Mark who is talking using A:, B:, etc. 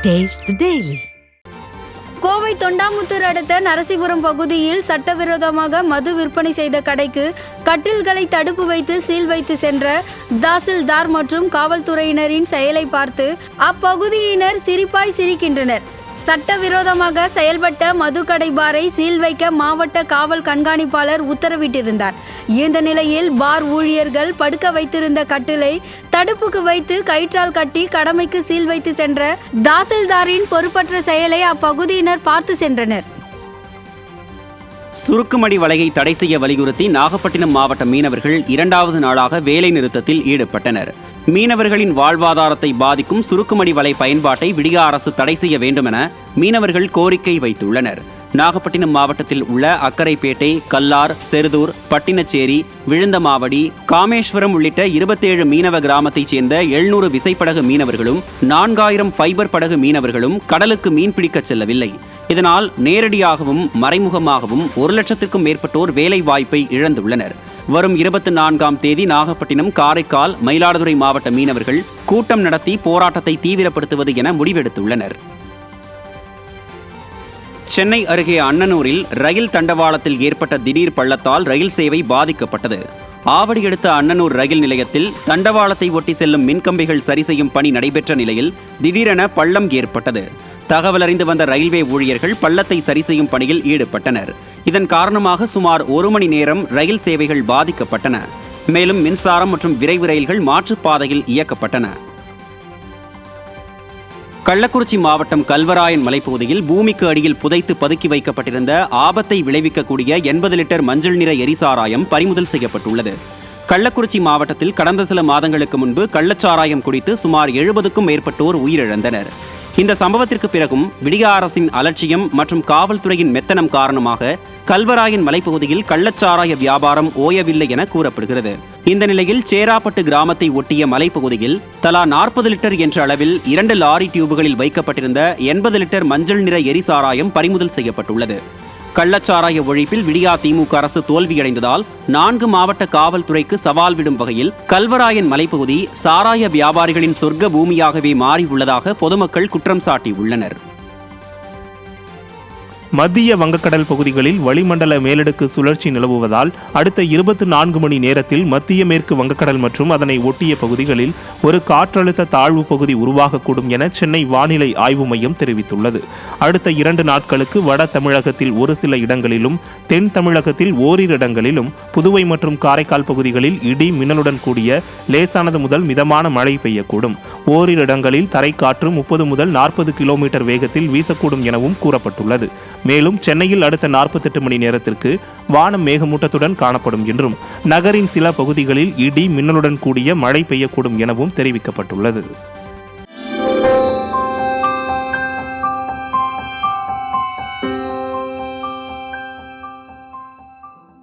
A: Taste the Daily.
B: Kovai Thondamuthur அடுத்த நரசிபுரம் பகுதியில் சட்டவிரோதமாக மது விற்பனை செய்த கடைக்கு கட்டில்களை தடுப்பு வைத்து சீல் வைத்து சென்ற தாசில்தார் மற்றும் காவல்துறையினரின் செயலை பார்த்து அப்பகுதியினர் சிரிப்பாய் சிரிக்கின்றனர். சட்டவிரோதமாக செயல்பட்ட மதுக்கடை பாரை சீல் வைக்க மாவட்ட காவல் கண்காணிப்பாளர் உத்தரவிட்டிருந்தார். இந்த நிலையில் பார் ஊழியர்கள் படுக்க வைத்திருந்த கட்டிலை தடுப்புக்கு வைத்து கயிற்றால் கட்டி கடமைக்கு சீல் வைத்து சென்ற தாசில்தாரின் பொறுப்பற்ற செயலை அப்பகுதியினர் பார்த்து சென்றனர்.
C: சுருக்குமடி வலையை தடை செய்ய வலியுறுத்தி நாகப்பட்டினம் மாவட்ட மீனவர்கள் 2வது நாளாக வேலை நிறுத்தத்தில் ஈடுபட்டனர். மீனவர்களின் வாழ்வாதாரத்தை பாதிக்கும் சுருக்குமடி வலை பயன்பாட்டை விடிய அரசு தடை செய்ய வேண்டுமென மீனவர்கள் கோரிக்கை வைத்துள்ளனர். நாகப்பட்டினம் மாவட்டத்தில் உள்ள அக்கரைப்பேட்டை, கல்லார், செருதூர், பட்டினச்சேரி, விழுந்தமாவடி, காமேஸ்வரம் உள்ளிட்ட 27 மீனவ கிராமத்தைச் சேர்ந்த 700 விசைப்படகு மீனவர்களும் 4000 ஃபைபர் படகு மீனவர்களும் கடலுக்கு மீன்பிடிக்க செல்லவில்லை. இதனால் நேரடியாகவும் மறைமுகமாகவும் 1 லட்சத்திற்கும் மேற்பட்டோர் வேலை வாய்ப்பை இழந்துள்ளனர். வரும் 24ஆம் தேதி நாகப்பட்டினம், காரைக்கால், மயிலாடுதுறை மாவட்ட மீனவர்கள் கூட்டம் நடத்தி போராட்டத்தை தீவிரப்படுத்துவது என முடிவெடுத்துள்ளனர். சென்னை அருகே அன்னனூரில் ரயில் தண்டவாளத்தில் ஏற்பட்ட திடீர் பள்ளத்தால் ரயில் சேவை பாதிக்கப்பட்டது. ஆவடி அடுத்த அன்னனூர் ரயில் நிலையத்தில் தண்டவாளத்தை ஒட்டி செல்லும் மின்கம்பிகள் சரி செய்யும் பணி நடைபெற்ற நிலையில் திடீரென பள்ளம் ஏற்பட்டது. தகவல் அறிந்து வந்த ரயில்வே ஊழியர்கள் பள்ளத்தை சரி செய்யும் பணியில் ஈடுபட்டனர். இதன் காரணமாக சுமார் 1 மணி நேரம் ரயில் சேவைகள் பாதிக்கப்பட்டன. மேலும் மின்சாரம் மற்றும் விரைவு ரயில்கள் மாற்றுப்பாதையில் இயக்கப்பட்டன. கள்ளக்குறிச்சி மாவட்டம் கல்வராயன் மலைப்பகுதியில் பூமிக்கு அடியில் புதைத்து பதுக்கி வைக்கப்பட்டிருந்த ஆபத்தை விளைவிக்கக்கூடிய 80 லிட்டர் மஞ்சள் நிற எரிசாராயம் பறிமுதல் செய்யப்பட்டுள்ளது. கள்ளக்குறிச்சி மாவட்டத்தில் கடந்த சில மாதங்களுக்கு முன்பு கள்ளச்சாராயம் குடித்து சுமார் 70க்கும் மேற்பட்டோர் உயிரிழந்தனர். இந்த சம்பவத்திற்கு பிறகும் விடிய அரசின் அலட்சியம் மற்றும் காவல்துறையின் மெத்தனம் காரணமாக கல்வராயன் மலைப்பகுதியில் கள்ளச்சாராய வியாபாரம் ஓயவில்லை என கூறப்படுகிறது. இந்த நிலையில் சேராப்பட்டு கிராமத்தை ஒட்டிய மலைப்பகுதியில் தலா 40 லிட்டர் என்ற அளவில் 2 லாரி டியூபுகளில் வைக்கப்பட்டிருந்த 80 லிட்டர் மஞ்சள் நிற எரிசாராயம் பறிமுதல் செய்யப்பட்டுள்ளது. கள்ளச்சாராய ஒழிப்பில் விடியா திமுக அரசு தோல்வியடைந்ததால் 4 மாவட்ட காவல்துறைக்கு சவால் விடும் வகையில் கல்வராயன் மலைப்பகுதி சாராய வியாபாரிகளின் சொர்க்க பூமியாகவே மாறியுள்ளதாக பொதுமக்கள் குற்றம் சாட்டியுள்ளனர்.
D: மத்திய வங்கக்கடல் பகுதிகளில் வளிமண்டல மேலடுக்கு சுழற்சி நிலவுவதால் அடுத்த 24 மணி நேரத்தில் மத்திய மேற்கு வங்கக்கடல் மற்றும் அதனை ஒட்டிய பகுதிகளில் ஒரு காற்றழுத்த தாழ்வு பகுதி உருவாகக்கூடும் என சென்னை வானிலை ஆய்வு மையம் தெரிவித்துள்ளது. அடுத்த 2 நாட்களுக்கு வட தமிழகத்தில் ஒரு சில இடங்களிலும், தென் தமிழகத்தில் ஓரிரு இடங்களிலும், புதுவை மற்றும் காரைக்கால் பகுதிகளில் இடி மின்னலுடன் கூடிய லேசானது முதல் மிதமான மழை பெய்யக்கூடும். ஓரிரு இடங்களில் தரைக்காற்று 30 முதல் 40 கிலோமீட்டர் வேகத்தில் வீசக்கூடும் எனவும் கூறப்பட்டுள்ளது. மேலும் சென்னையில் அடுத்த 48 மணி நேரத்திற்கு வானம் மேகமூட்டத்துடன் காணப்படும் என்றும், நகரின் சில பகுதிகளில் இடி மின்னலுடன் கூடிய மழை பெய்யக்கூடும் எனவும் தெரிவிக்கப்பட்டுள்ளது.